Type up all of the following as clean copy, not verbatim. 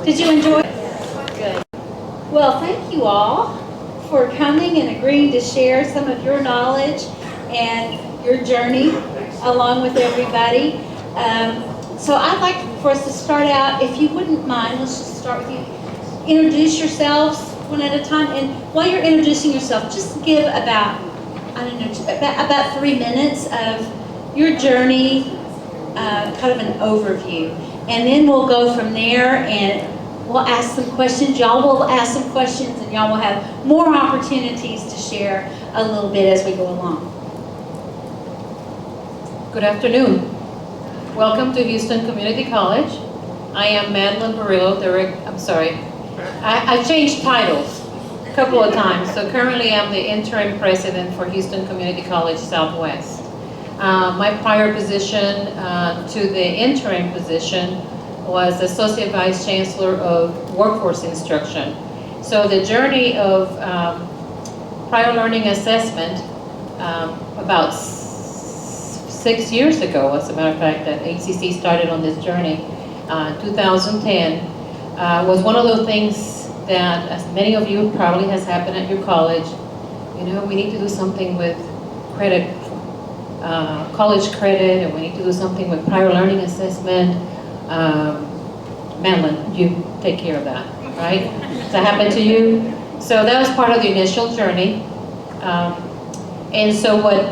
Did you enjoy it? Good. Well, thank you all for coming and agreeing to share some of your knowledge and your journey along with everybody. So I'd like for us to start out, if you wouldn't mind, let's just start with you. Introduce yourselves one at a time, and while you're introducing yourself, just give about, I don't know, about 3 minutes of your journey, kind of an overview. And then we'll go from there and we'll ask some questions. Y'all will ask some questions and y'all will have more opportunities to share a little bit as we go along. Good afternoon. Welcome to Houston Community College. I am Madeline Barillo, I changed titles a couple of times. So currently I'm the interim president for Houston Community College Southwest. My prior position to the interim position was Associate Vice Chancellor of Workforce Instruction. So the journey of prior learning assessment about 6 years ago, as a matter of fact, that HCC started on this journey, 2010, was one of those things that, as many of you probably has happened at your college, you know, we need to do something with credit, college credit, and we need to do something with prior learning assessment. Madeline, you take care of that, right? Does that happen to you? So that was part of the initial journey. And so what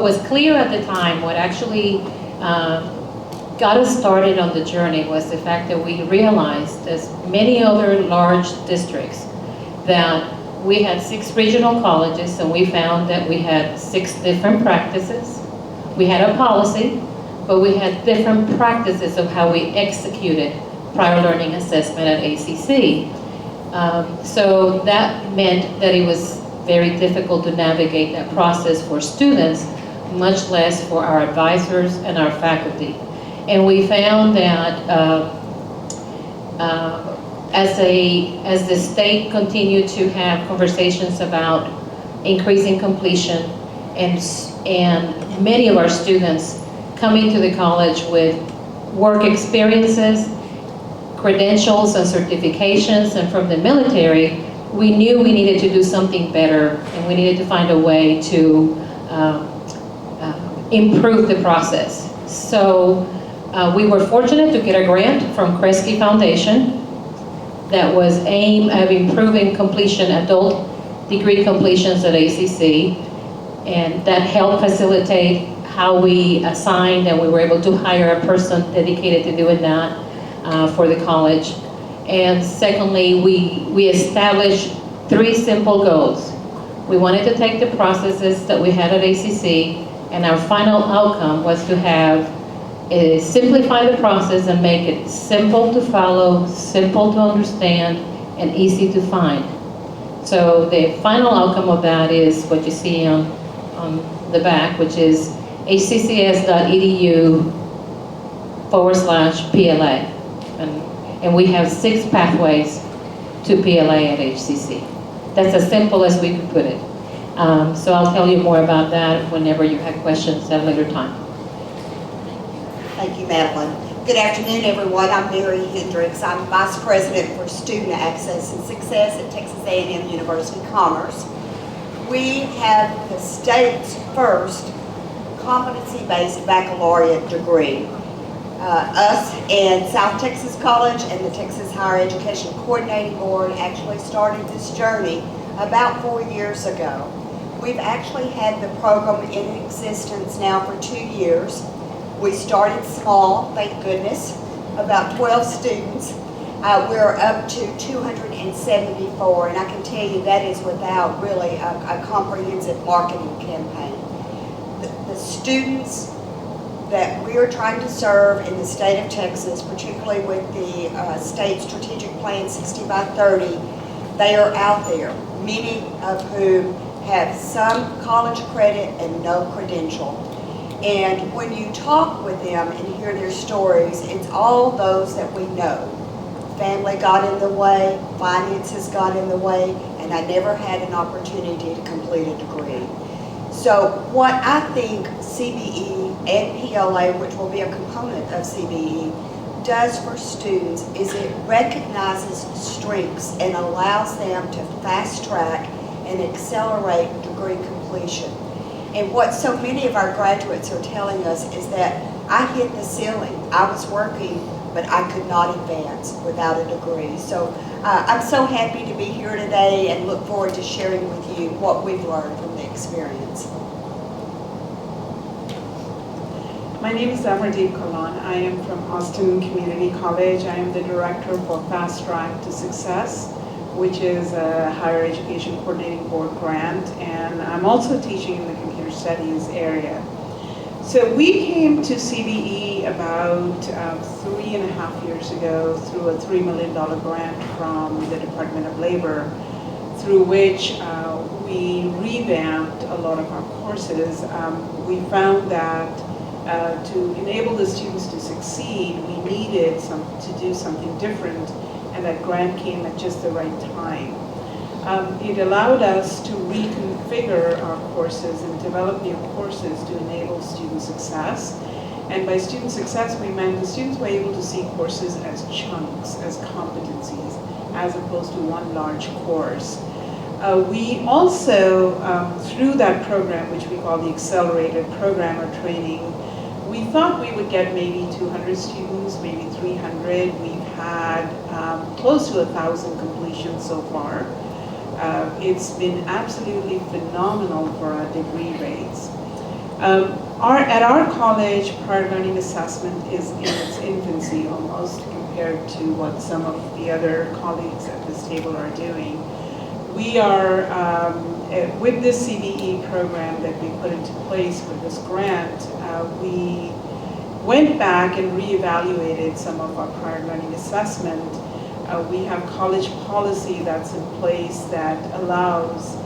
was clear at the time, what actually got us started on the journey, was the fact that we realized, as many other large districts, that we had 6 regional colleges, and we found that we had 6 different practices. We had a policy, but we had different practices of how we executed prior learning assessment at ACC. So that meant that it was very difficult to navigate that process for students, much less for our advisors and our faculty. And we found that as the state continued to have conversations about increasing completion, and many of our students coming to the college with work experiences, credentials and certifications, and from the military, we knew we needed to do something better, and we needed to find a way to improve the process. So we were fortunate to get a grant from Kresge Foundation that was aimed at improving adult degree completions at ACC, and that helped facilitate how we assigned, and we were able to hire a person dedicated to doing that for the college. And secondly, we established 3 simple goals. We wanted to take the processes that we had at ACC, and our final outcome was to simplify the process and make it simple to follow, simple to understand, and easy to find. So the final outcome of that is what you see on the back, which is hccs.edu/PLA. And we have 6 pathways to PLA at HCC. That's as simple as we could put it. So I'll tell you more about that whenever you have questions at a later time. Thank you, Madeline. Good afternoon, everyone. I'm Mary Hendricks. I'm Vice President for Student Access and Success at Texas A&M University Commerce. We have the state's first competency-based baccalaureate degree. Us and South Texas College and the Texas Higher Education Coordinating Board actually started this journey about 4 years ago. We've actually had the program in existence now for 2 years. We started small, thank goodness, about 12 students. We're up to 274, and I can tell you that is without really a comprehensive marketing campaign. The students that we are trying to serve in the state of Texas, particularly with the state strategic plan 60 by 30, they are out there, many of whom have some college credit and no credential. And when you talk with them and hear their stories, it's all those that we know. Family got in the way, finances got in the way, and I never had an opportunity to complete a degree. So what I think CBE and PLA, which will be a component of CBE, does for students is it recognizes strengths and allows them to fast track and accelerate degree completion. And what so many of our graduates are telling us is that I hit the ceiling. I was working, but I could not advance without a degree. So I'm so happy to be here today and look forward to sharing with you what we've learned from the experience. My name is Amardeep Kalan. I am from Austin Community College. I am the director for Fast Track to Success, which is a higher education coordinating board grant, and I'm also teaching in the computer studies area. So we came to CBE about 3.5 years ago through a $3 million grant from the Department of Labor, through which we revamped a lot of our courses. We found that to enable the students to succeed, we needed to do something different, and that grant came at just the right time. It allowed us to reconfigure our courses and develop new courses to enable student success. And by student success, we meant the students were able to see courses as chunks, as competencies, as opposed to one large course. We also, through that program, which we call the Accelerated Programmer Training, we thought we would get maybe 200 students, maybe 300. We've had close to 1,000 completions so far. It's been absolutely phenomenal for our degree rates. At our college, prior learning assessment is in its infancy almost compared to what some of the other colleagues at this table are doing. We are, with this CBE program that we put into place with this grant, we went back and reevaluated some of our prior learning assessment. We have college policy that's in place that allows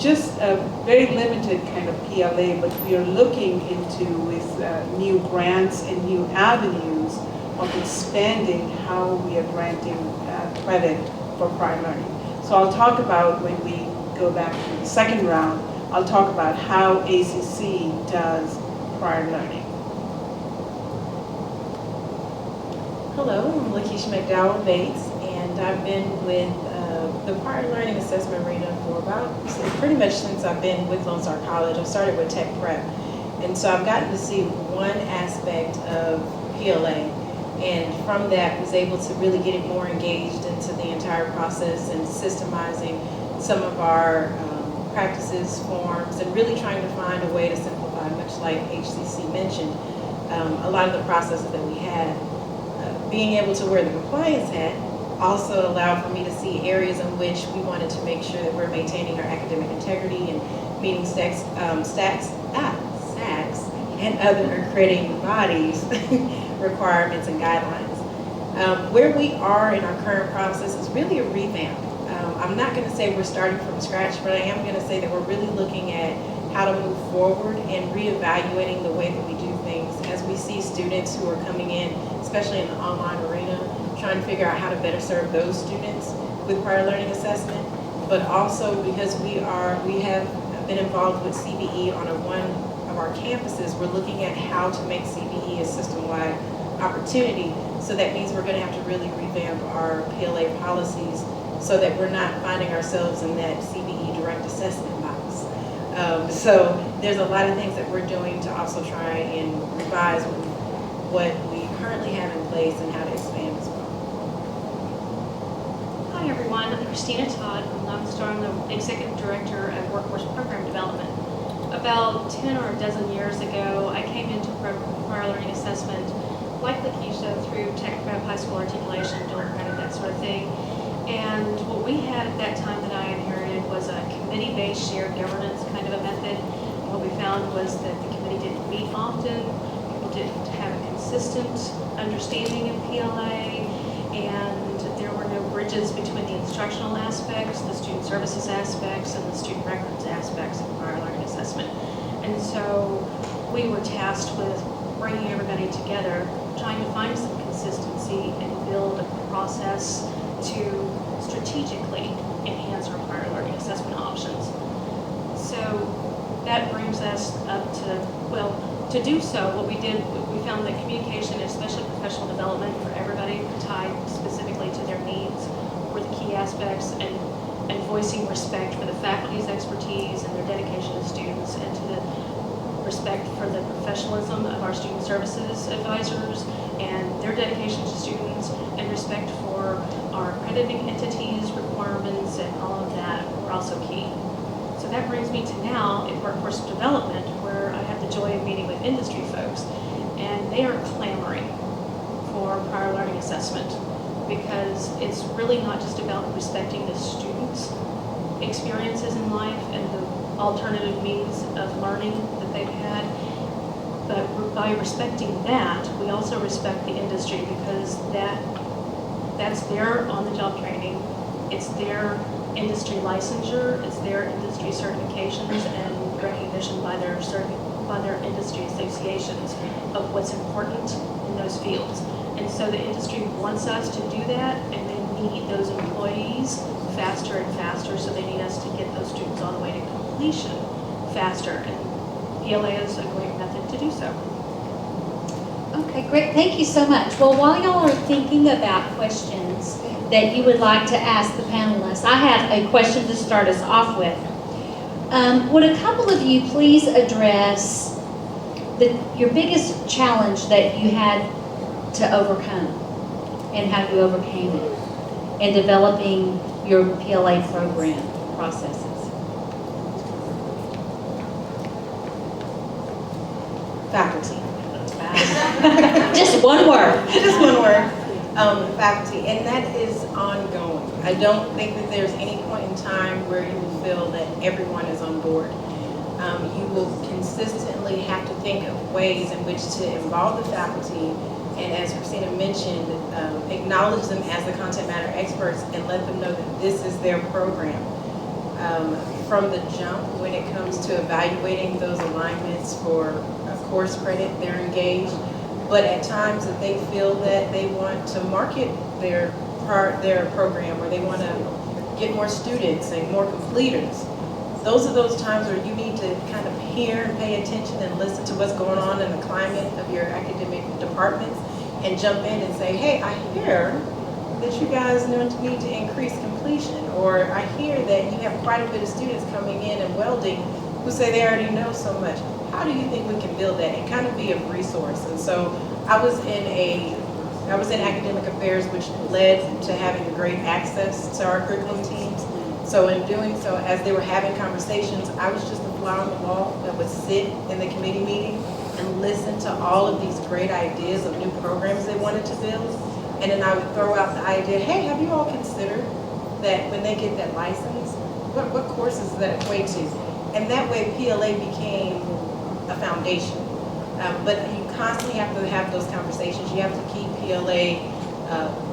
just a very limited kind of PLA, but we are looking into with new grants and new avenues of expanding how we are granting credit for prior learning. So I'll talk about, when we go back to the second round, I'll talk about how ACC does prior learning. Hello, I'm Lakeisha McDowell-Bates, and I've been with the prior learning assessment arena for pretty much since I've been with Lone Star College. I started with Tech Prep, and so I've gotten to see one aspect of PLA, and from that was able to really get it more engaged into the entire process and systemizing some of our practices, forms, and really trying to find a way to simplify, much like HCC mentioned, a lot of the processes that we had. Being able to wear the compliance hat also allowed for me to see areas in which we wanted to make sure that we're maintaining our academic integrity and meeting SACs and other accrediting bodies requirements and guidelines. Where we are in our current process is really a revamp. I'm not going to say we're starting from scratch, but I am going to say that we're really looking at how to move forward and reevaluating the way that we do things as we see students who are coming in, especially in the online arena, trying to figure out how to better serve those students with prior learning assessment, but also because we have been involved with CBE on one of our campuses. We're looking at how to make CBE a system-wide opportunity. So that means we're going to have to really revamp our PLA policies so that we're not finding ourselves in that CBE direct assessment box. So there's a lot of things that we're doing to also try and revise what we currently have in place and how to expand as well. Hi everyone, I'm Christina Todd from Lone Star. I'm the Executive Director of Workforce Program Development. About 10 or a dozen years ago, I came into prior learning assessment, like Lakeisha, through Tech Prep, high school articulation, dual credit, that sort of thing. And what we had at that time that I inherited was a committee-based shared governance kind of a method. And what we found was that the committee didn't meet often, people didn't have a consistent understanding of PLA, and there were no bridges between the instructional aspects, the student services aspects, and the student records aspects of prior learning assessment. And so we were tasked with bringing everybody together, trying to find some consistency and build a process to strategically enhance our prior learning assessment options. So that brings us up to, well, to do so, what we did, we found that communication, especially professional development for everybody, tied specifically to their needs, were the key aspects, and voicing respect for the faculty's expertise and their dedication to students, and to the respect for the professionalism of our student services advisors and their dedication to students, and respect for our accrediting entities, requirements, and all of that were also key. So that brings me to now in workforce development, where I have the joy of meeting with industry folks, and they are clamoring for prior learning assessment, because it's really not just about respecting the students' experiences in life and the alternative means of learning that they've had, but by respecting that, we also respect the industry, because that's their on-the-job training, it's their industry licensure, it's their industry certifications and recognition by their industry associations of what's important in those fields. And so the industry wants us to do that, and they need those employees faster and faster, so they need us to get those students all the way to completion faster, and PLA is a great method to do so. Okay, great. Thank you so much. Well, while y'all are thinking about questions that you would like to ask the panelists, I have a question to start us off with. Would a couple of you please address your biggest challenge that you had to overcome and how you overcame it in developing your PLA program processes? Faculty. Just one word. Just one word. Faculty, and that is ongoing. I don't think that there's any point in time where you will feel that everyone is on board. You will consistently have to think of ways in which to involve the faculty, and as Christina mentioned, acknowledge them as the content matter experts and let them know that this is their program. From the jump, when it comes to evaluating those alignments for a course credit, they're engaged. But at times that they feel that they want to market their program, or they want to get more students and more completers, those are those times where you need to kind of hear and pay attention and listen to what's going on in the climate of your academic departments, and jump in and say, hey, I hear that you guys need to increase completion, or I hear that you have quite a bit of students coming in and welding who say they already know so much. How do you think we can build that and kind of be a resource? And so I was in academic affairs, which led to having great access to our curriculum teams. So in doing so, as they were having conversations, I was just a fly on the wall that would sit in the committee meeting and listen to all of these great ideas of new programs they wanted to build. And then I would throw out the idea, hey, have you all considered that when they get that license, what courses does that equate to? And that way PLA became a foundation. But you constantly have to have those conversations. You have to keep PLA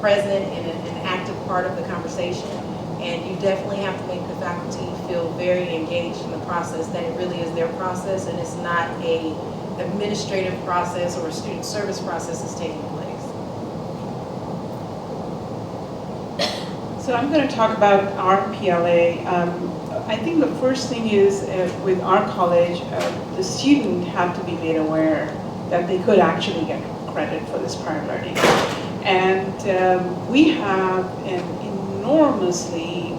present and an active part of the conversation. And you definitely have to make the faculty feel very engaged in the process, that it really is their process and it's not a administrative process or a student service process that's taking place. So I'm going to talk about our PLA. I think the first thing is with our college, the student had to be made aware that they could actually get credit for this prior learning. And we have an enormously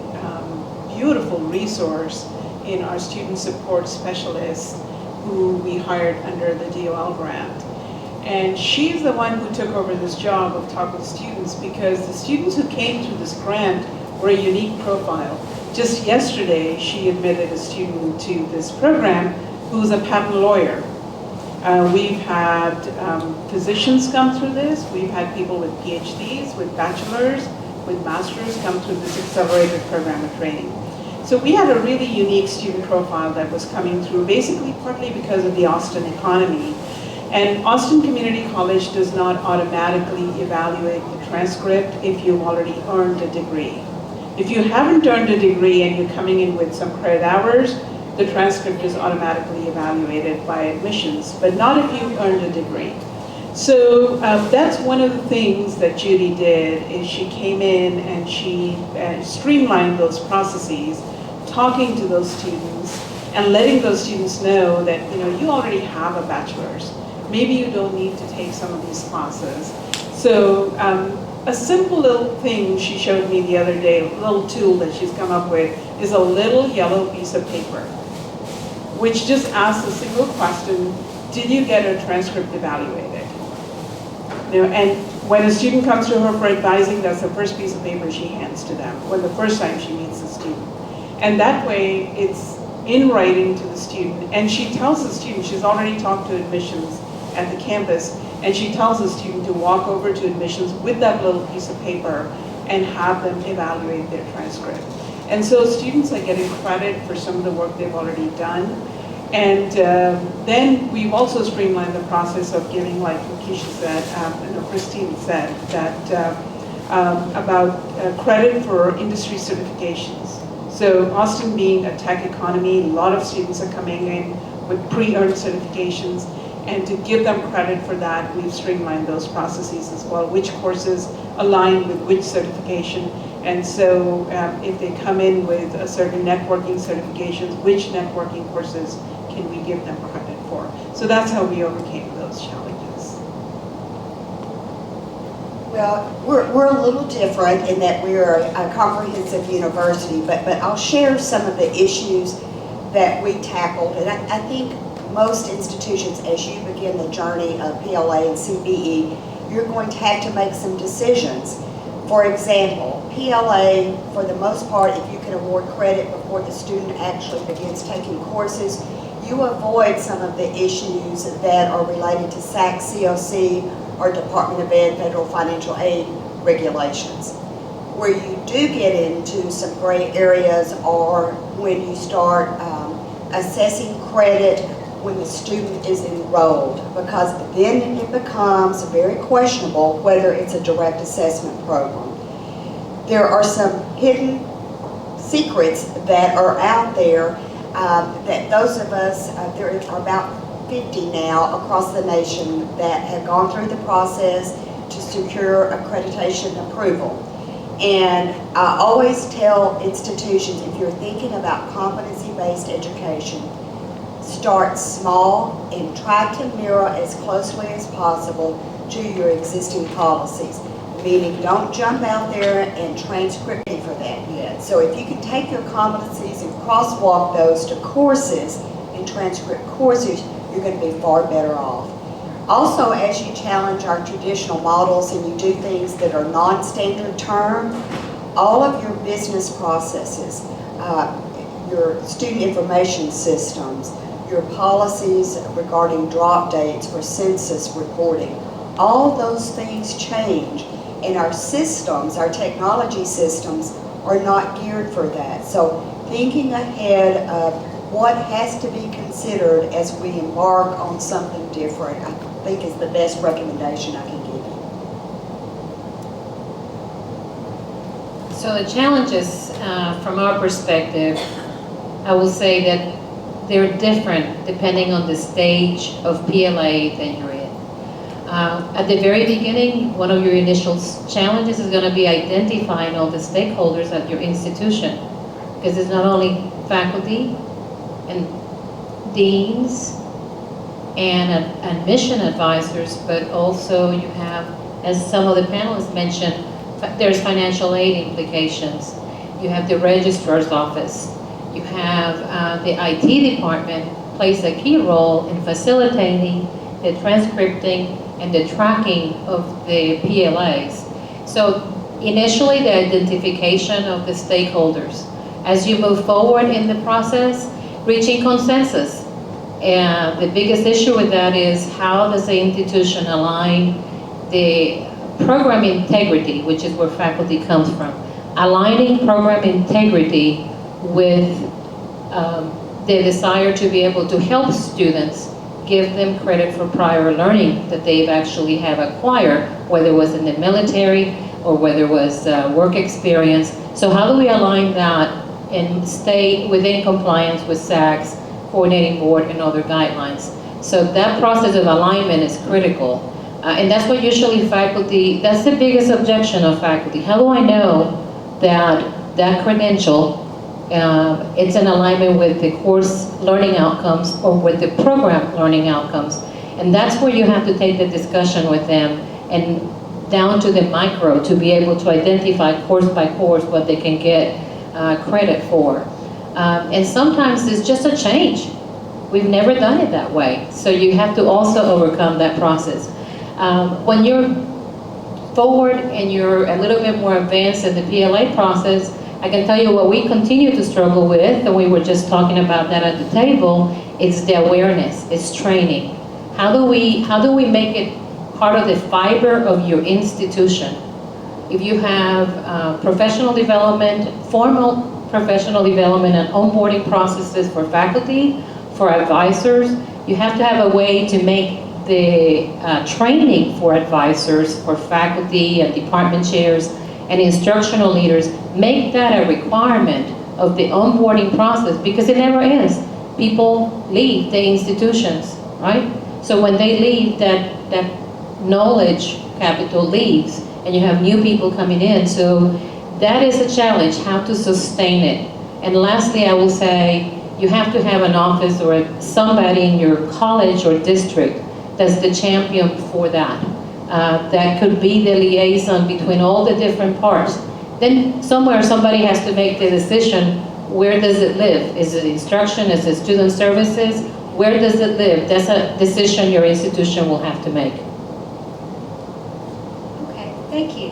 beautiful resource in our student support specialist who we hired under the DOL grant. And she's the one who took over this job of talking to students, because the students who came through this grant were a unique profile. Just yesterday, she admitted a student to this program who's a patent lawyer. We've had physicians come through this. We've had people with PhDs, with bachelors, with masters come through this accelerated program of training. So we had a really unique student profile that was coming through, basically partly because of the Austin economy. And Austin Community College does not automatically evaluate the transcript if you've already earned a degree. If you haven't earned a degree and you're coming in with some credit hours, the transcript is automatically evaluated by admissions, but not if you've earned a degree. So that's one of the things that Judy did, is she came in and she streamlined those processes, talking to those students, and letting those students know that, you already have a bachelor's. Maybe you don't need to take some of these classes. So a simple little thing she showed me the other day, a little tool that she's come up with, is a little yellow piece of paper, which just asks a single question: did you get a transcript evaluated? And when a student comes to her for advising, that's the first piece of paper she hands to them when the first time she meets the student. And that way, it's in writing to the student, and she tells the student, she's already talked to admissions at the campus, and she tells the student to walk over to admissions with that little piece of paper and have them evaluate their transcript. And so students are getting credit for some of the work they've already done. And then we've also streamlined the process of giving, like Keisha said, Christine said, that about credit for industry certifications. So Austin being a tech economy, a lot of students are coming in with pre-earned certifications, and to give them credit for that, we've streamlined those processes as well, which courses align with which certification. And so if they come in with a certain networking certifications, which networking courses can we give them credit for? So that's how we overcame those challenges. Well, we're a little different in that we're a comprehensive university, but I'll share some of the issues that we tackled. And I think most institutions, as you begin the journey of PLA and CBE, you're going to have to make some decisions. For example, PLA, for the most part, if you can award credit before the student actually begins taking courses, you avoid some of the issues that are related to SAC, COC, or Department of Ed federal financial aid regulations. Where you do get into some gray areas are when you start assessing credit when the student is enrolled, because then it becomes very questionable whether it's a direct assessment program. There are some hidden secrets that are out there that those of us, there are about 50 now across the nation that have gone through the process to secure accreditation approval. And I always tell institutions, if you're thinking about competency-based education, start small and try to mirror as closely as possible to your existing policies. Meaning, don't jump out there and transcript me for that yet. So if you can take your competencies and crosswalk those to courses and transcript courses, you're going to be far better off. Also, as you challenge our traditional models and you do things that are non-standard term, all of your business processes, your student information systems, your policies regarding drop dates for census reporting, all those things change. And our systems, our technology systems, are not geared for that. So thinking ahead of what has to be considered as we embark on something different, I think is the best recommendation I can give you. So the challenges from our perspective, I will say that they're different depending on the stage of PLA that you're in. At the very beginning, one of your initial challenges is going to be identifying all the stakeholders at your institution, because it's not only faculty and deans and admission advisors, but also you have, as some of the panelists mentioned, there's financial aid implications. You have the registrar's office. You have the IT department plays a key role in facilitating the transcripting and the tracking of the PLAs. So initially, the identification of the stakeholders. As you move forward in the process, reaching consensus. And the biggest issue with that is how does the institution align the program integrity, which is where faculty comes from, aligning program integrity with the desire to be able to help students, give them credit for prior learning that they've actually have acquired, whether it was in the military or whether it was work experience. So how do we align that and stay within compliance with SAC's coordinating board and other guidelines? So that process of alignment is critical. And that's what usually faculty, that's the biggest objection of faculty. How do I know that that credential it's in alignment with the course learning outcomes or with the program learning outcomes. And that's where you have to take the discussion with them and down to the micro to be able to identify course by course what they can get credit for. And sometimes it's just a change. We've never done it that way. So you have to also overcome that process. When you're forward and you're a little bit more advanced in the PLA process, I can tell you what we continue to struggle with, and we were just talking about that at the table, is the awareness, it's training. How do we make it part of the fiber of your institution? If you have professional development, formal professional development and onboarding processes for faculty, for advisors, you have to have a way to make the training for advisors, for faculty and department chairs and instructional leaders, make that a requirement of the onboarding process, because it never ends. People leave the institutions, right? So when they leave, that knowledge capital leaves, and you have new people coming in. So that is a challenge, how to sustain it. And lastly, I will say, you have to have an office or somebody in your college or district that's the champion for that. That could be the liaison between all the different parts. Then somewhere somebody has to make the decision, where does it live? Is it instruction, is it student services? Where does it live? That's a decision your institution will have to make. Okay, thank you.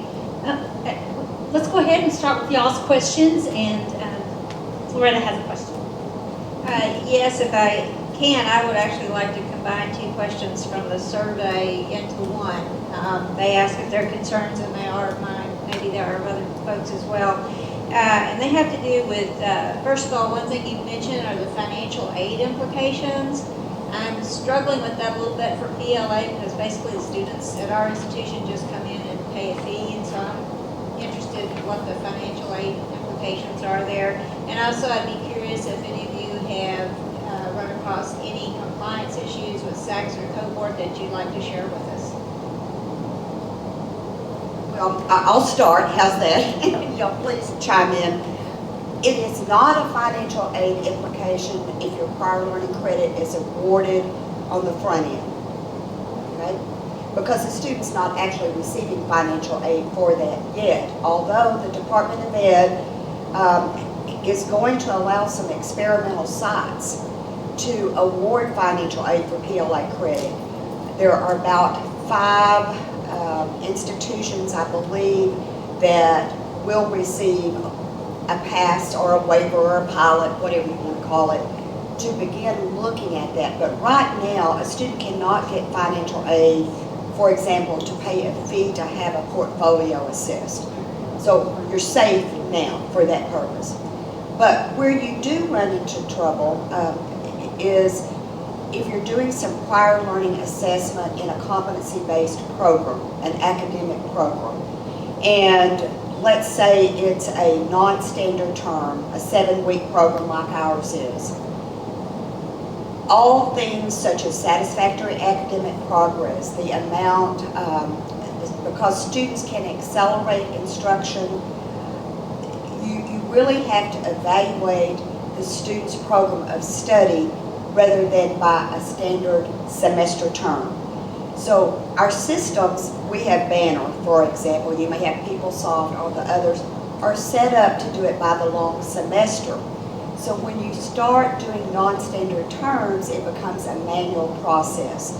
Let's go ahead and start with y'all's questions, and Loretta has a question. Yes, if I can, I would actually like to combine two questions from the survey into one. They ask if they're concerns, and they are mine. Maybe there are other folks as well. And they have to do with, first of all, one thing you mentioned are the financial aid implications. I'm struggling with that a little bit for PLA, because basically the students at our institution just come in and pay a fee, and so I'm interested in what the financial aid implications are there. And also I'd be curious if any of you have run across any compliance issues with SACS or cohort that you'd like to share with us. Well, I'll start. How's that? Y'all please chime in. It is not a financial aid implication if your prior learning credit is awarded on the front end, okay? Because the student's not actually receiving financial aid for that yet, although the Department of Ed is going to allow some experimental sites to award financial aid for PLA credit. There are about 5 institutions, I believe, that will receive a pass or a waiver or a pilot, whatever you want to call it, to begin looking at that. But right now, a student cannot get financial aid, for example, to pay a fee to have a portfolio assessed. So you're safe now for that purpose. But where you do run into trouble is if you're doing some prior learning assessment in a competency-based program, an academic program, and let's say it's a non-standard term, a 7-week program like ours is. All things such as satisfactory academic progress, the amount, because students can accelerate instruction, you really have to evaluate the student's program of study rather than by a standard semester term. So our systems, we have Banner, for example, you may have PeopleSoft or the others, are set up to do it by the long semester. So when you start doing non-standard terms, it becomes a manual process.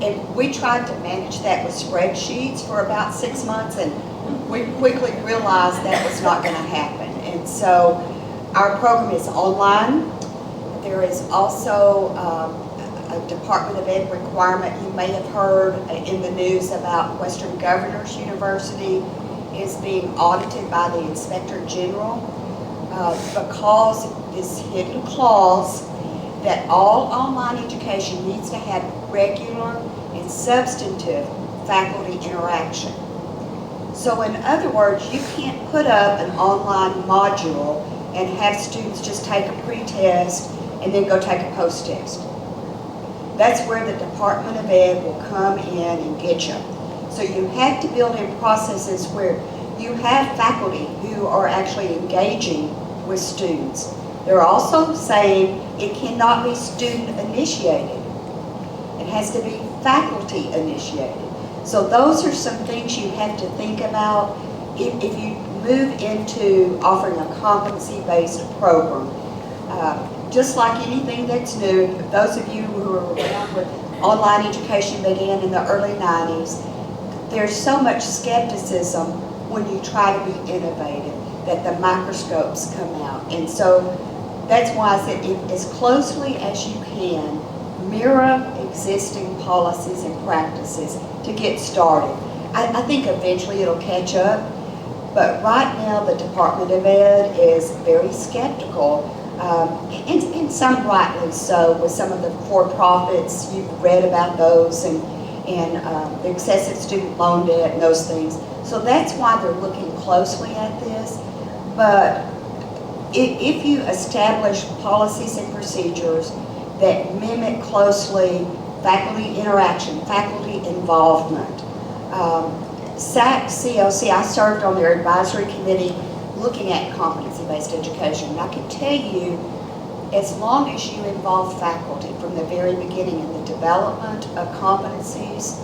And we tried to manage that with spreadsheets for about 6 months, and we quickly realized that was not going to happen. And so our program is online. There is also a Department of Ed requirement. You may have heard in the news about Western Governors University is being audited by the Inspector General because this hidden clause that all online education needs to have regular and substantive faculty interaction. So in other words, you can't put up an online module and have students just take a pre-test and then go take a post-test. That's where the Department of Ed will come in and get you. So you have to build in processes where you have faculty who are actually engaging with students. They're also saying it cannot be student initiated. It has to be faculty initiated. So those are some things you have to think about if you move into offering a competency-based program. Just like anything that's new, those of you who are around when online education began in the early 90s, there's so much skepticism when you try to be innovative that the microscopes come out. And so that's why I said, as closely as you can, mirror existing policies and practices to get started. I think eventually it'll catch up, but right now the Department of Ed is very skeptical, and some rightly so, with some of the for-profits. You've read about those, and the excessive student loan debt and those things. So that's why they're looking closely at this. But if you establish policies and procedures that mimic closely faculty interaction, faculty involvement. CLC, I served on their advisory committee looking at competency-based education. And I can tell you, as long as you involve faculty from the very beginning in the development of competencies,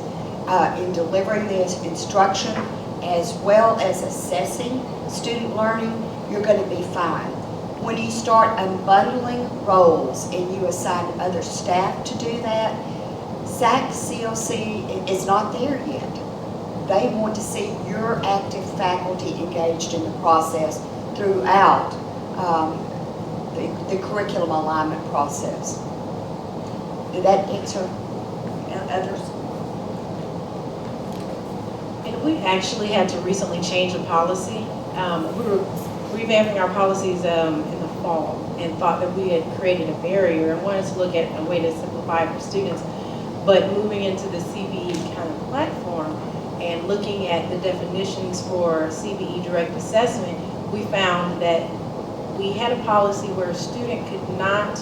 in delivering the instruction, as well as assessing student learning, you're going to be fine. When you start unbundling roles and you assign other staff to do that, CLC is not there yet. They want to see your active faculty engaged in the process throughout the curriculum alignment process. Did that answer others? And we actually had to recently change a policy. We were revamping our policies in the fall and thought that we had created a barrier and wanted to look at a way to simplify it for students. But moving into the CBE kind of platform and looking at the definitions for CBE direct assessment, we found that we had a policy where a student could not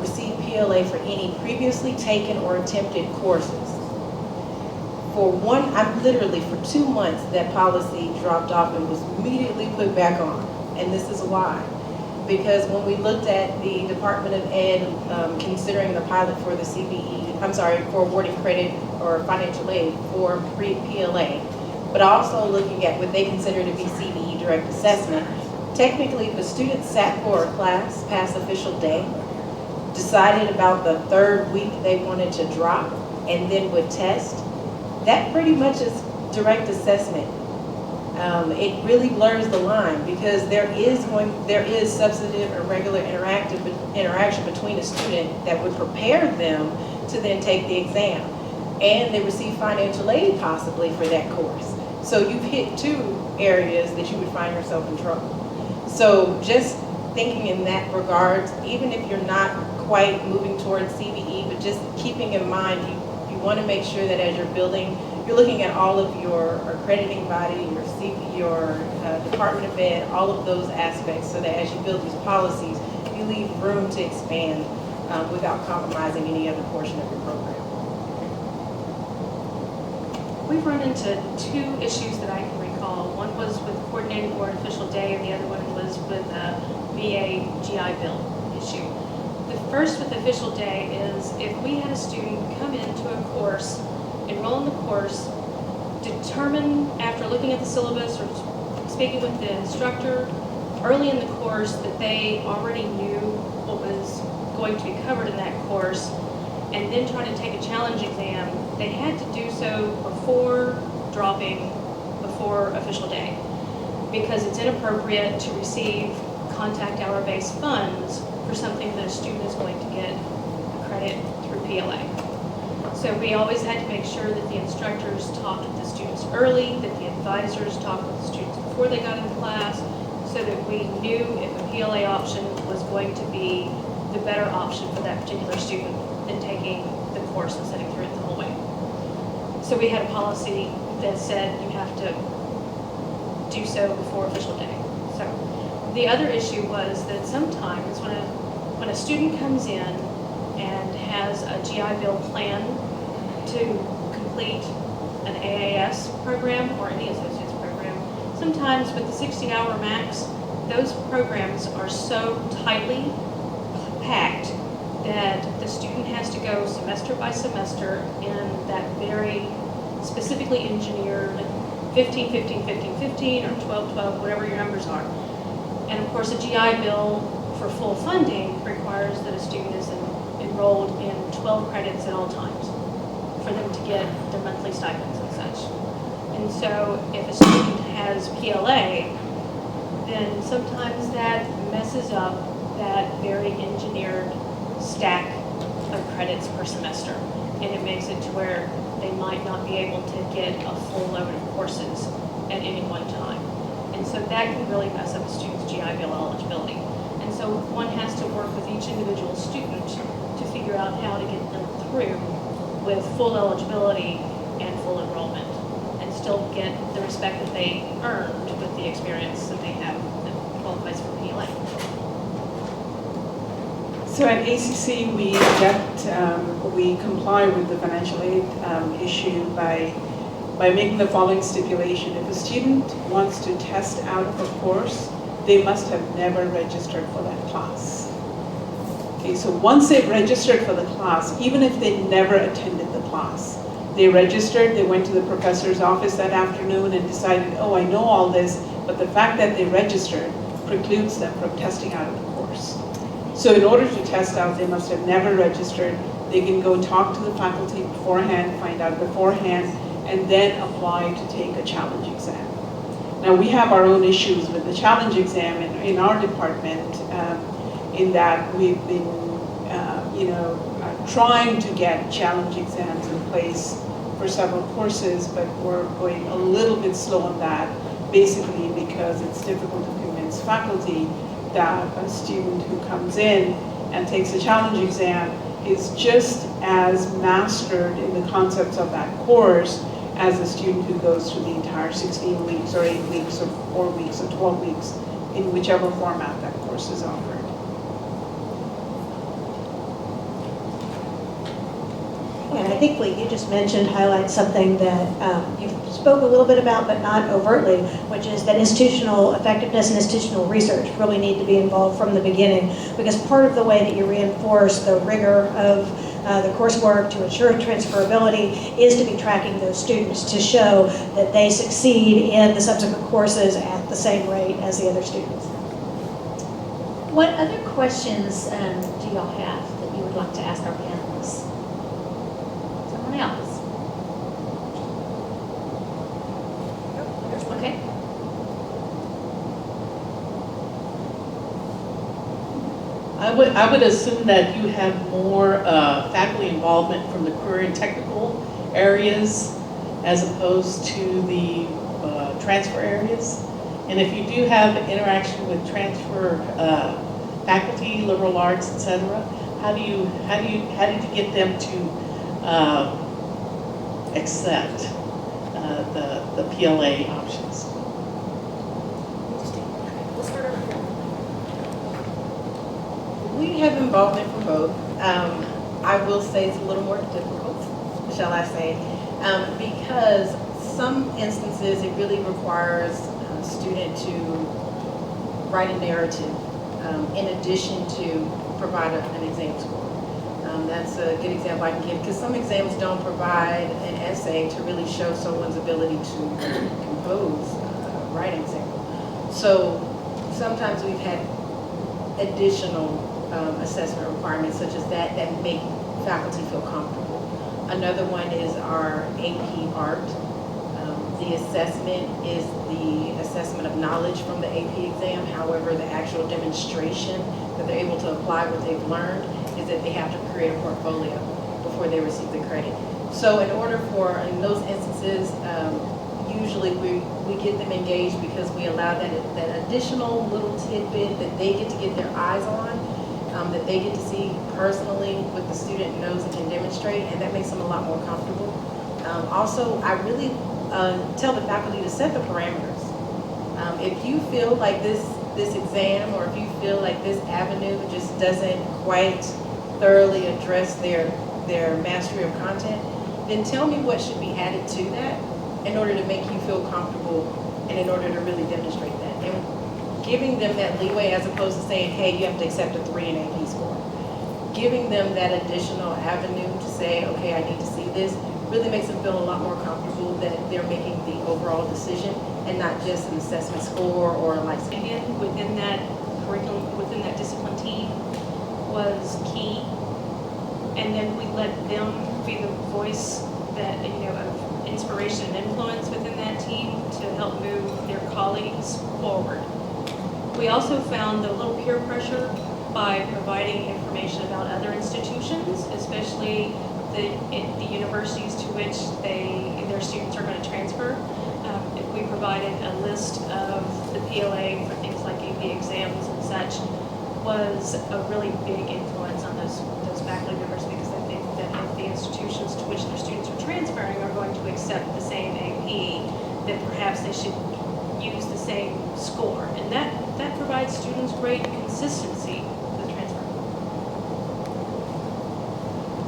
receive PLA for any previously taken or attempted courses. Literally for 2 months, that policy dropped off and was immediately put back on. And this is why. Because when we looked at the Department of Ed considering the pilot for the for awarding credit or financial aid for pre-PLA, but also looking at what they consider to be CBE direct assessment, technically if a student sat for a class past official day, decided about the third week they wanted to drop, and then would test, that pretty much is direct assessment. It really blurs the line because there is substantive or regular interaction between a student that would prepare them to then take the exam, and they receive financial aid possibly for that course. So you've hit 2 areas that you would find yourself in trouble. So just thinking in that regard, even if you're not quite moving towards CBE, but just keeping in mind you want to make sure that as you're building, you're looking at all of your accrediting body, your Department of Ed, all of those aspects, so that as you build these policies, you leave room to expand without compromising any other portion of your program. We've run into 2 issues that I can recall. One was with coordinating board official day, and the other one was with a VA GI Bill issue. The first with official day is if we had a student come into a course, enroll in the course, determine after looking at the syllabus or speaking with the instructor early in the course that they already knew what was going to be covered in that course, and then try to take a challenge exam, they had to do so before dropping before official day, because it's inappropriate to receive contact hour-based funds for something that a student is going to get credit through PLA. So we always had to make sure that the instructors talked with the students early, that the advisors talked with the students before they got into class, so that we knew if a PLA option was going to be the better option for that particular student than taking the course and sitting through it the whole way. So we had a policy that said you have to do so before official day. So the other issue was that sometimes when a student comes in and has a GI Bill plan to complete an AAS program or any associate's program, sometimes with the 60-hour max, those programs are so tightly packed that the student has to go semester by semester in that very specifically engineered 15, 15, 15, 15, or 12, 12, whatever your numbers are. And of course, a GI Bill for full funding requires that a student is enrolled in 12 credits at all times for them to get their monthly stipends and such. And so if a student has PLA, then sometimes that messes up that very engineered stack of credits per semester. And it makes it to where they might not be able to get a full load of courses at any one time. And so that can really mess up a student's GI Bill eligibility. And so one has to work with each individual student to figure out how to get them through with full eligibility and full enrollment, and still get the respect that they earned with the experience that they have that qualifies for PLA. So at ACC, we comply with the financial aid issue by making the following stipulation. If a student wants to test out of a course, they must have never registered for that class. Okay, so once they've registered for the class, even if they never attended the class, they registered, they went to the professor's office that afternoon and decided, oh, I know all this, but the fact that they registered precludes them from testing out of the course. So in order to test out, they must have never registered. They can go talk to the faculty beforehand, find out beforehand, and then apply to take a challenge exam. Now we have our own issues with the challenge exam in our department, in that we've been, trying to get challenge exams in place for several courses, but we're going a little bit slow on that, basically because it's difficult to convince faculty that a student who comes in and takes a challenge exam is just as mastered in the concepts of that course as a student who goes through the entire 16 weeks or 8 weeks or 4 weeks or 12 weeks in whichever format that course is offered. And I think what you just mentioned highlights something that you spoke a little bit about, but not overtly, which is that institutional effectiveness and institutional research really need to be involved from the beginning, because part of the way that you reinforce the rigor of the coursework to ensure transferability is to be tracking those students to show that they succeed in the subsequent courses at the same rate as the other students. What other questions do y'all have that you would like to ask our panelists? Someone else? Okay. I would assume that you have more faculty involvement from the career and technical areas as opposed to the transfer areas. And if you do have interaction with transfer faculty, liberal arts, etc., how did you get them to accept the PLA options? We have involvement from both. I will say it's a little more difficult, shall I say, because some instances it really requires a student to write a narrative in addition to provide an exam score. That's a good example I can give, because some exams don't provide an essay to really show someone's ability to compose a writing sample. So sometimes we've had additional assessment requirements such as that make faculty feel comfortable. Another one is our AP Art. The assessment is the assessment of knowledge from the AP exam. However, the actual demonstration that they're able to apply what they've learned is that they have to create a portfolio before they receive the credit. So in order for, in those instances, usually we get them engaged because we allow that additional little tidbit that they get to get their eyes on, that they get to see personally what the student knows and can demonstrate, and that makes them a lot more comfortable. Also, I really tell the faculty to set the parameters. If you feel like this exam, or if you feel like this avenue just doesn't quite thoroughly address their mastery of content, then tell me what should be added to that in order to make you feel comfortable and in order to really demonstrate that. And giving them that leeway as opposed to saying, hey, you have to accept a 3 in AP score. Giving them that additional avenue to say, okay, I need to see this, really makes them feel a lot more comfortable that they're making the overall decision and not just an assessment score or like. Opinion within that curriculum, within that discipline team was key. And then we let them be the voice that, of inspiration and influence within that team to help move their colleagues forward. We also found a little peer pressure by providing information about other institutions, especially the universities to which their students are going to transfer. If we provided a list of the PLA for things like AP exams and such, was a really big influence on those faculty members, because I think that if the institutions to which their students are transferring are going to accept the same AP, that perhaps they should use the same score. And that provides students great consistency with the transfer.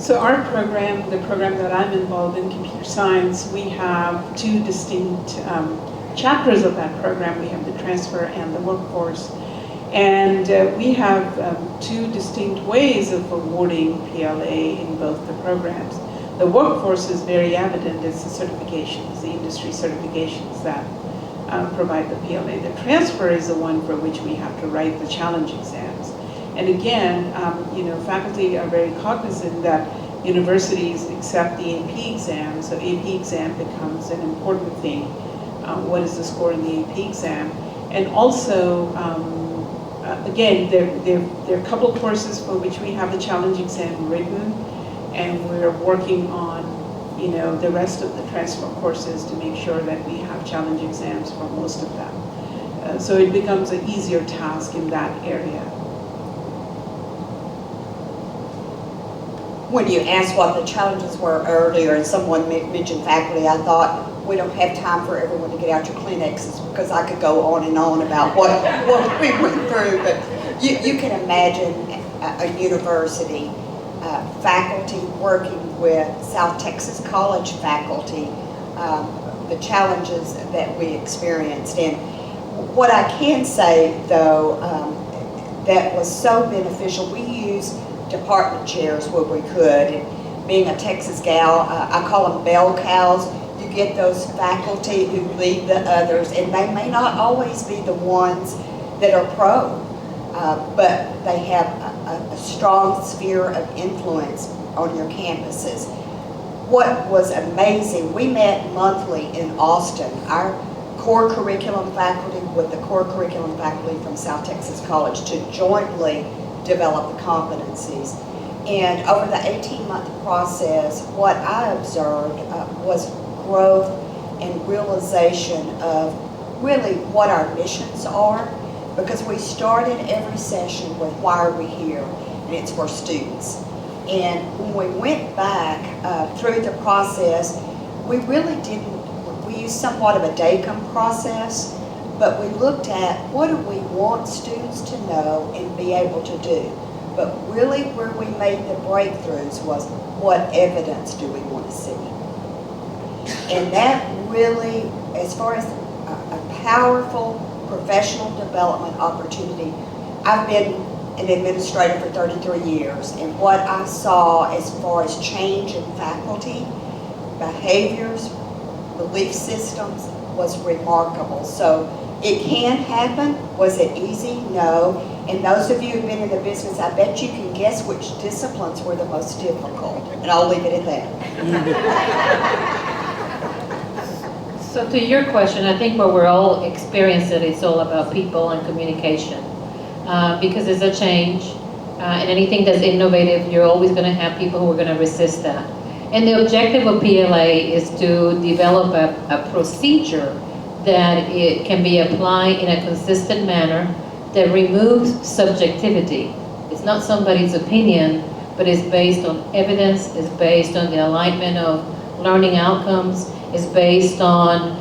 So our program, the program that I'm involved in, computer science, we have two distinct chapters of that program. We have the transfer and the workforce. And we have two distinct ways of awarding PLA in both the programs. The workforce is very evident. It's the certifications, the industry certifications that provide the PLA. The transfer is the one for which we have to write the challenge exams. And again, faculty are very cognizant that universities accept the AP exam, so AP exam becomes an important thing. What is the score in the AP exam? And also, again, there are a couple of courses for which we have the challenge exam written, and we're working on, the rest of the transfer courses to make sure that we have challenge exams for most of them. So it becomes an easier task in that area. When you asked what the challenges were earlier, and someone mentioned faculty, I thought, we don't have time for everyone to get out your Kleenexes, because I could go on and on about what we went through. But you can imagine a university, faculty working with South Texas College faculty, the challenges that we experienced. And what I can say, though, that was so beneficial, we used department chairs where we could. And being a Texas gal, I call them bell cows. You get those faculty who lead the others, and they may not always be the ones that are pro, but they have a strong sphere of influence on your campuses. What was amazing, we met monthly in Austin, our core curriculum faculty with the core curriculum faculty from South Texas College, to jointly develop the competencies. And over the 18-month process, what I observed was growth and realization of really what our missions are, because we started every session with why are we here, and it's for students. And when we went back through the process, we really didn't, we used somewhat of a DACM process, but we looked at what do we want students to know and be able to do. But really where we made the breakthroughs was what evidence do we want to see. And that really, as far as a powerful professional development opportunity, I've been an administrator for 33 years, and what I saw as far as change in faculty, behaviors, belief systems was remarkable. So it can happen. Was it easy? No. And those of you who've been in the business, I bet you can guess which disciplines were the most difficult. And I'll leave it at that. So to your question, I think what we're all experiencing, it's all about people and communication. Because it's a change, and anything that's innovative, you're always going to have people who are going to resist that. And the objective of PLA is to develop a procedure that it can be applied in a consistent manner that removes subjectivity. It's not somebody's opinion, but it's based on evidence, it's based on the alignment of learning outcomes, it's based on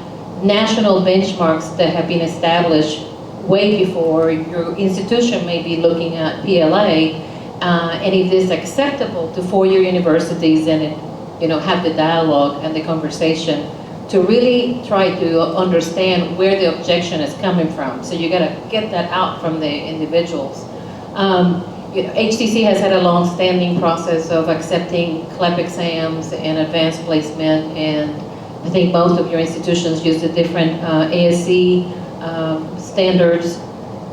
national benchmarks that have been established way before your institution may be looking at PLA, and if it's acceptable to four-year universities, and have the dialogue and the conversation to really try to understand where the objection is coming from. So you got to get that out from the individuals. HCC has had a long-standing process of accepting CLEP exams and advanced placement, and I think most of your institutions use the different ASC standards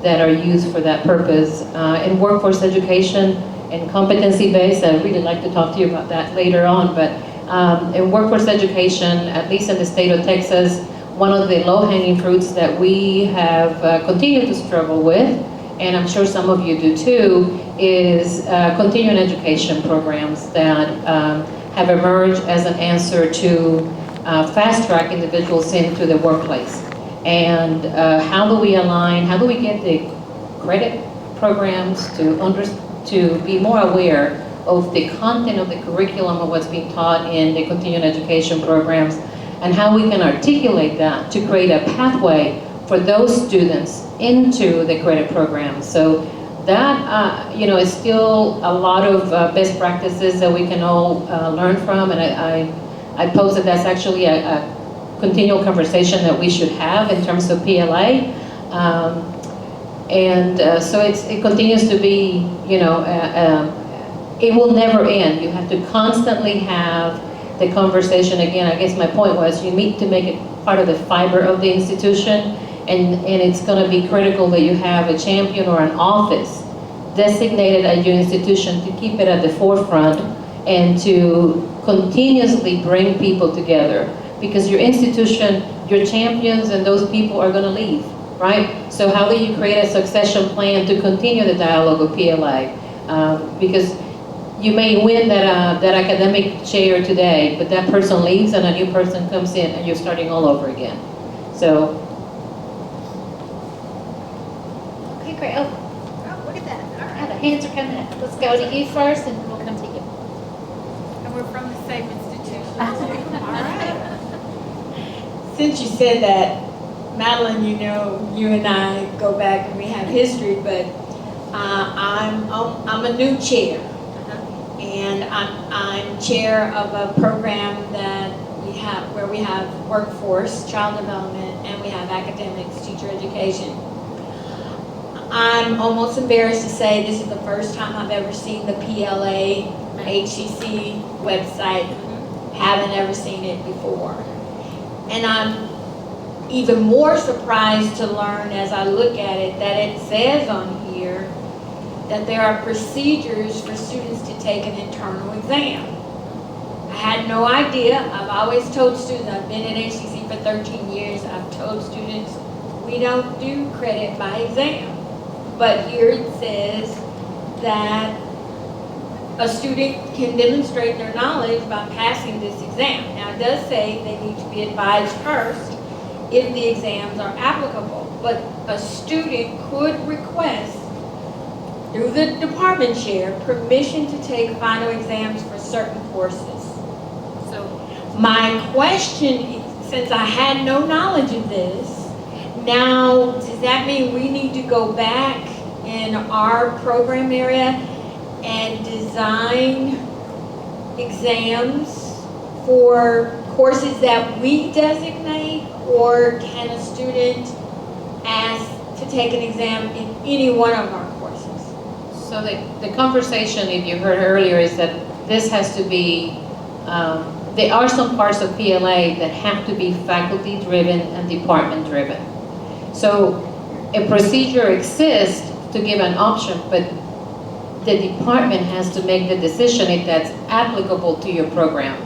that are used for that purpose. In workforce education and competency-based, I'd really like to talk to you about that later on, but in workforce education, at least in the state of Texas, one of the low-hanging fruits that we have continued to struggle with, and I'm sure some of you do too, is continuing education programs that have emerged as an answer to fast-track individuals into the workplace. And how do we align, how do we get the credit programs to be more aware of the content of the curriculum of what's being taught in the continuing education programs, and how we can articulate that to create a pathway for those students into the credit program. So that, is still a lot of best practices that we can all learn from, and I pose that that's actually a continual conversation that we should have in terms of PLA. So it continues to be, it will never end. You have to constantly have the conversation. Again, I guess my point was you need to make it part of the fiber of the institution, and it's going to be critical that you have a champion or an office designated at your institution to keep it at the forefront and to continuously bring people together. Because your institution, your champions and those people are going to leave, right? So how do you create a succession plan to continue the dialogue of PLA? Because you may win that academic chair today, but that person leaves and a new person comes in and you're starting all over again. So. Okay, great. Oh, look at that. All right, the hands are coming up. Let's go to you first and we'll come to you. And we're from the same institution. All right. Since you said that, Madeline, you and I go back and we have history, but I'm a new chair, and I'm chair of a program that where we have workforce, child development, and we have academics, teacher education. I'm almost embarrassed to say this is the first time I've ever seen the PLA HCC website. Haven't ever seen it before. And I'm even more surprised to learn as I look at it that it says on here that there are procedures for students to take an internal exam. I had no idea. I've always told students, I've been at HCC for 13 years, I've told students we don't do credit by exam. But here it says that a student can demonstrate their knowledge by passing this exam. Now it does say they need to be advised first if the exams are applicable, but a student could request through the department chair permission to take final exams for certain courses. So my question is, since I had no knowledge of this, now does that mean we need to go back in our program area and design exams for courses that we designate, or can a student ask to take an exam in any one of our courses? So the conversation, if you heard earlier, is that this has to be, there are some parts of PLA that have to be faculty-driven and department-driven. So a procedure exists to give an option, but the department has to make the decision if that's applicable to your program.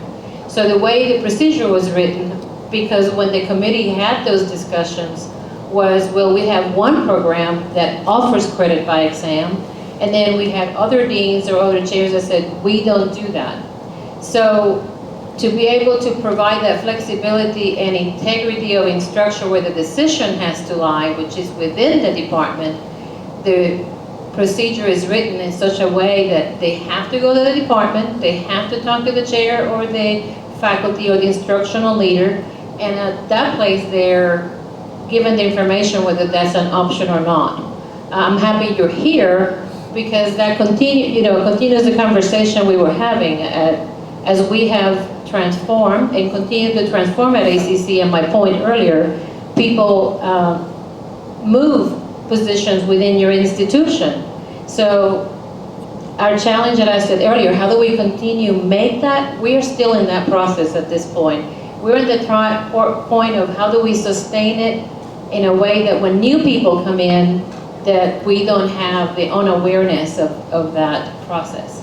So the way the procedure was written, because when the committee had those discussions, was, well, we have one program that offers credit by exam, and then we had other deans or other chairs that said, we don't do that. So to be able to provide that flexibility and integrity of instruction where the decision has to lie, which is within the department, the procedure is written in such a way that they have to go to the department, they have to talk to the chair or the faculty or the instructional leader, and at that place they're given the information whether that's an option or not. I'm happy you're here because that continues the conversation we were having as we have transform and continue to transform at ACC, and my point earlier, people move positions within your institution. So our challenge that I said earlier, how do we continue make that? We are still in that process at this point. We're in the point of how do we sustain it in a way that when new people come in, that we don't have the unawareness of that process.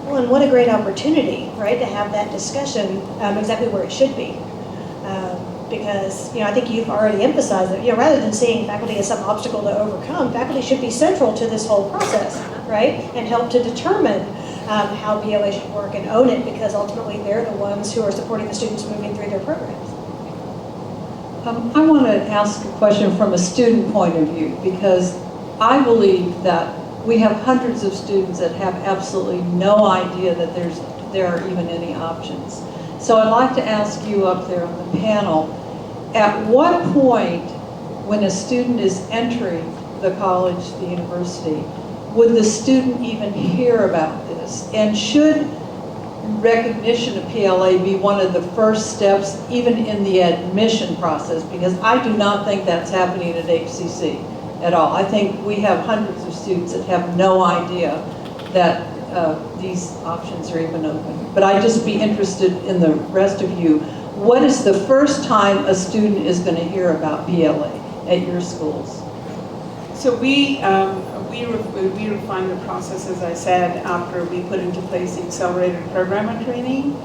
Well, and what a great opportunity, right, to have that discussion exactly where it should be. Because, I think you've already emphasized that, rather than seeing faculty as some obstacle to overcome, faculty should be central to this whole process, right? And help to determine how PLA should work and own it, because ultimately they're the ones who are supporting the students moving through their programs. I want to ask a question from a student point of view, because I believe that we have hundreds of students that have absolutely no idea that there are even any options. So I'd like to ask you up there on the panel, at what point when a student is entering the college, the university, would the student even hear about this? And should recognition of PLA be one of the first steps even in the admission process? Because I do not think that's happening at HCC at all. I think we have hundreds of students that have no idea that these options are even open. But I'd just be interested in the rest of you. What is the first time a student is going to hear about PLA at your schools? So we refine the process, as I said, after we put into place the accelerated program and training.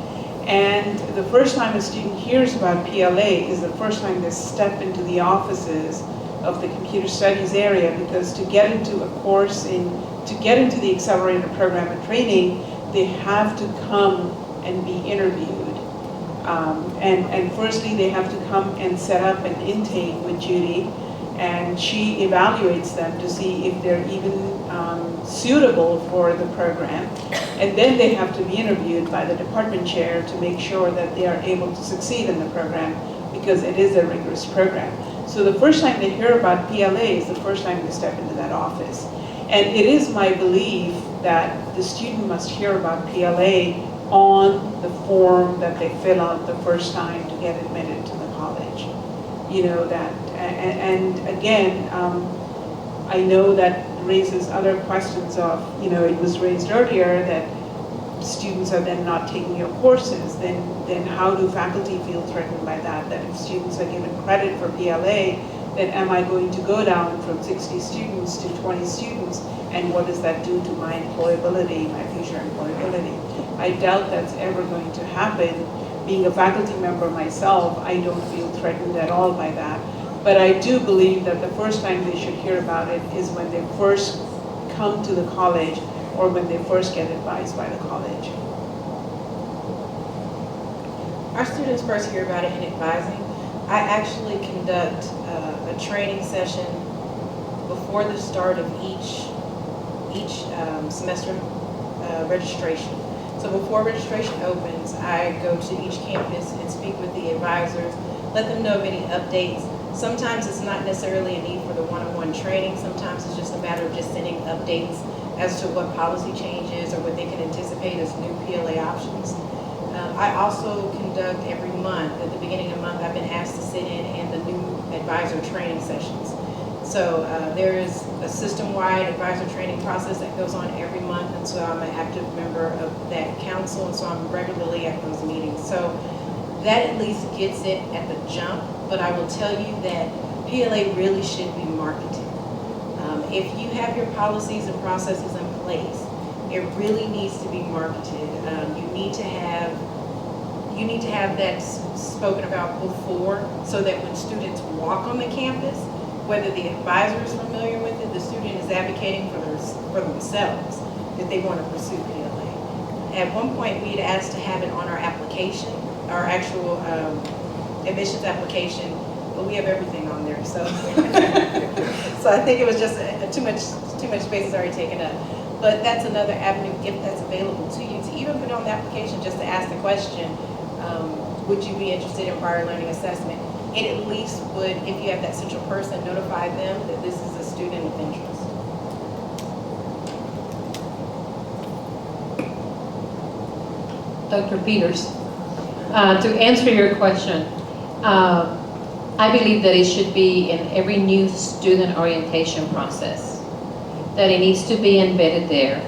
And the first time a student hears about PLA is the first time they step into the offices of the computer studies area, because to get into a course to get into the accelerated program and training, they have to come and be interviewed. And firstly, they have to come and set up an intake with Judy, and she evaluates them to see if they're even suitable for the program. And then they have to be interviewed by the department chair to make sure that they are able to succeed in the program, because it is a rigorous program. So the first time they hear about PLA is the first time they step into that office. And it is my belief that the student must hear about PLA on the form that they fill out the first time to get admitted to the college. And again, I know that raises other questions of, it was raised earlier that students are then not taking your courses, then how do faculty feel threatened by that? That if students are given credit for PLA, then am I going to go down from 60 students to 20 students? And what does that do to my employability, my future employability? I doubt that's ever going to happen. Being a faculty member myself, I don't feel threatened at all by that. But I do believe that the first time they should hear about it is when they first come to the college, or when they first get advised by the college. Our students first hear about it in advising. I actually conduct a training session before the start of each semester registration. So before registration opens, I go to each campus and speak with the advisors, let them know of any updates. Sometimes it's not necessarily a need for the one-on-one training. Sometimes it's just a matter of just sending updates as to what policy changes or what they can anticipate as new PLA options. I also conduct every month, at the beginning of the month, I've been asked to sit in the new advisor training sessions. So there is a system-wide advisor training process that goes on every month, and so I'm an active member of that council, and so I'm regularly at those meetings. So that at least gets it at the jump, but I will tell you that PLA really should be marketed. If you have your policies and processes in place, it really needs to be marketed. You need to have that spoken about before, so that when students walk on the campus, whether the advisor is familiar with it, the student is advocating for themselves that they want to pursue PLA. At one point, we had asked to have it on our application, our actual admissions application, but we have everything on there, so so I think it was just too much space is already taken up. But that's another avenue, if that's available to you, to even put on the application, just to ask the question, would you be interested in prior learning assessment? It at least would, if you have that central person, notify them that this is a student of interest. Dr. Peters. To answer your question, I believe that it should be in every new student orientation process, that it needs to be embedded there,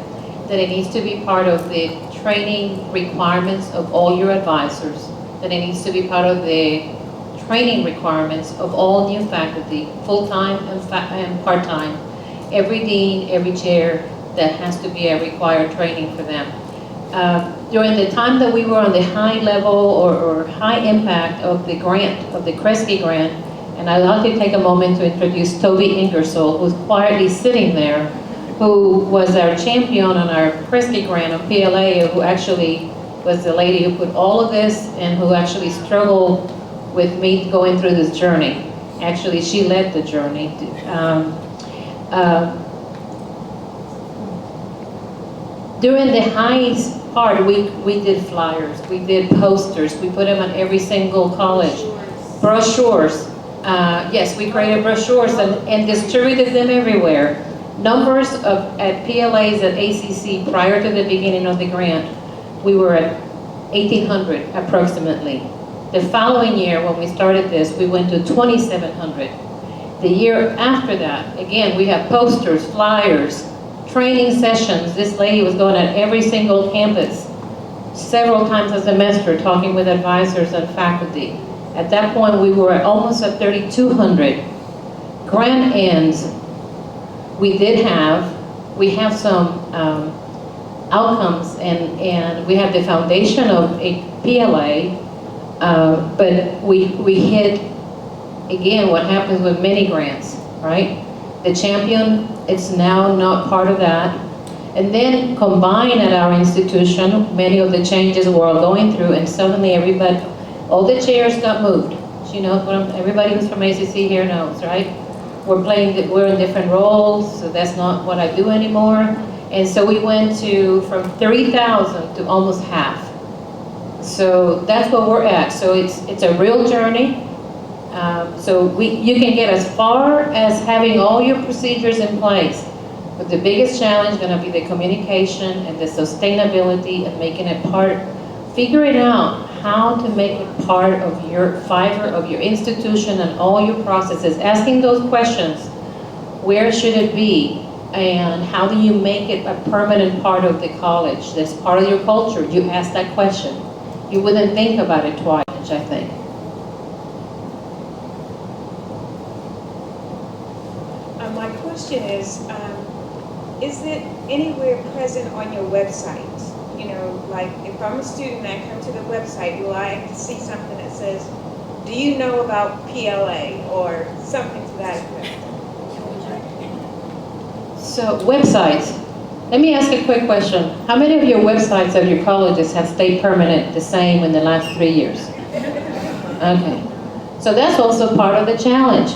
that it needs to be part of the training requirements of all your advisors, that it needs to be part of the training requirements of all new faculty, full-time and part-time, every dean, every chair, that has to be a required training for them. During the time that we were on the high level or high impact of the grant, of the Kresge grant, and I'd like to take a moment to introduce Toby Ingersoll, who's quietly sitting there, who was our champion on our Kresge grant on PLA, who actually was the lady who put all of this and who actually struggled with me going through this journey. Actually, she led the journey. During the highest part, we did flyers, we did posters, we put them on every single college. Brochures. Yes, we created brochures and distributed them everywhere. Numbers at PLAs at ACC prior to the beginning of the grant, we were at 1,800 approximately. The following year, when we started this, we went to 2,700. The year after that, again, we have posters, flyers, training sessions. This lady was going at every single campus several times a semester talking with advisors and faculty. At that point, we were almost at 3,200. Grant ends, we have some outcomes, and we have the foundation of a PLA, but we hit, again, what happens with many grants, right? The champion, it's now not part of that. And then combined at our institution, many of the changes we're all going through, and suddenly everybody, all the chairs got moved. You know, everybody who's from ACC here knows, right? We're in different roles, so that's not what I do anymore. And so we went from 3,000 to almost half. So that's what we're at. So it's a real journey. So you can get as far as having all your procedures in place, but the biggest challenge is going to be the communication and the sustainability and making it part, figuring out how to make it part of your fiber of your institution and all your processes, asking those questions, where should it be, and how do you make it a permanent part of the college, that's part of your culture. You ask that question. You wouldn't think about it twice, I think. My question is it anywhere present on your website? You know, like if I'm a student and I come to the website, will I see something that says, do you know about PLA or something to that effect? So websites, let me ask a quick question. How many of your websites of your colleges have stayed permanent the same in the last 3 years? Okay, so that's also part of the challenge.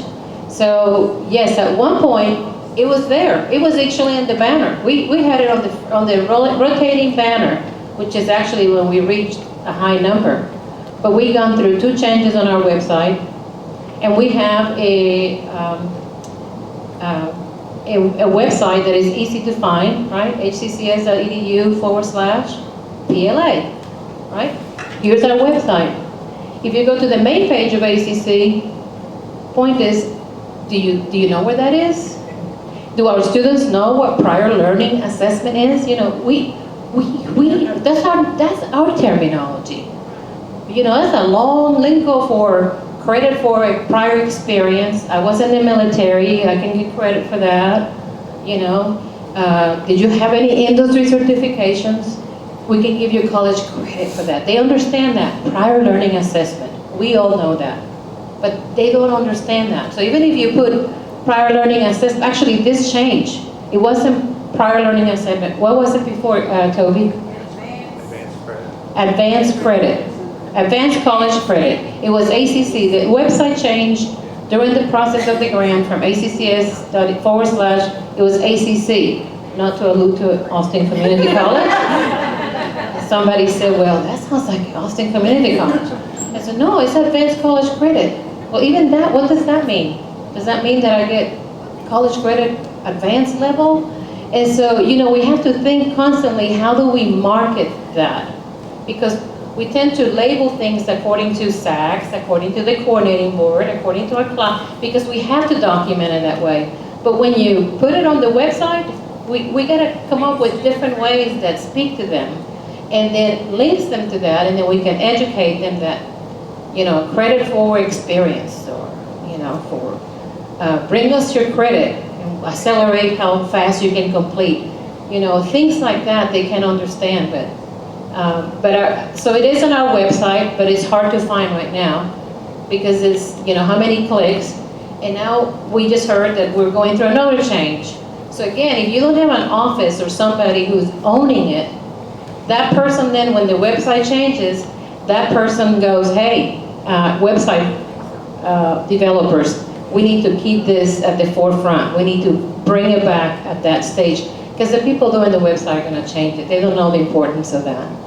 So yes, at one point, it was there. It was actually in the banner. We had it on the rotating banner, which is actually when we reached a high number. But we've gone through 2 changes on our website, and we have a website that is easy to find, right? hccs.edu/PLA, right? Here's our website. If you go to the main page of ACC, point is, do you know where that is? Do our students know what prior learning assessment is? You know, that's our terminology. You know, that's a long lingo for credit for a prior experience. I was in the military, I can get credit for that. You know, did you have any industry certifications? We can give you college credit for that. They understand that, prior learning assessment. We all know that, but they don't understand that. So even if you put prior learning assessment, actually this changed. It wasn't prior learning assessment. What was it before, Toby? Advanced credit. Advanced college credit. It was ACC. The website changed during the process of the grant from ACCS / it was ACC, not to allude to Austin Community College. Somebody said, well, that sounds like Austin Community College. I said, no, it's advanced college credit. Well, even that, what does that mean? Does that mean that I get college credit advanced level? And so, you know, we have to think constantly, how do we market that? because we tend to label things according to SACs, according to the coordinating board, according to our class, because we have to document it that way. But when you put it on the website, we gotta come up with different ways that speak to them, and then links them to that, and then we can educate them that, you know, credit for experience, or, you know, for bring us your credit, and accelerate how fast you can complete. You know, things like that they can understand, so it is on our website, but it's hard to find right now because it's, you know, how many clicks. And now we just heard that we're going through another change. So again, if you don't have an office or somebody who's owning it, that person then, when the website changes, that person goes, hey, website developers, we need to keep this at the forefront. We need to bring it back at that stage. Because the people doing the website are going to change it. They don't know the importance of that.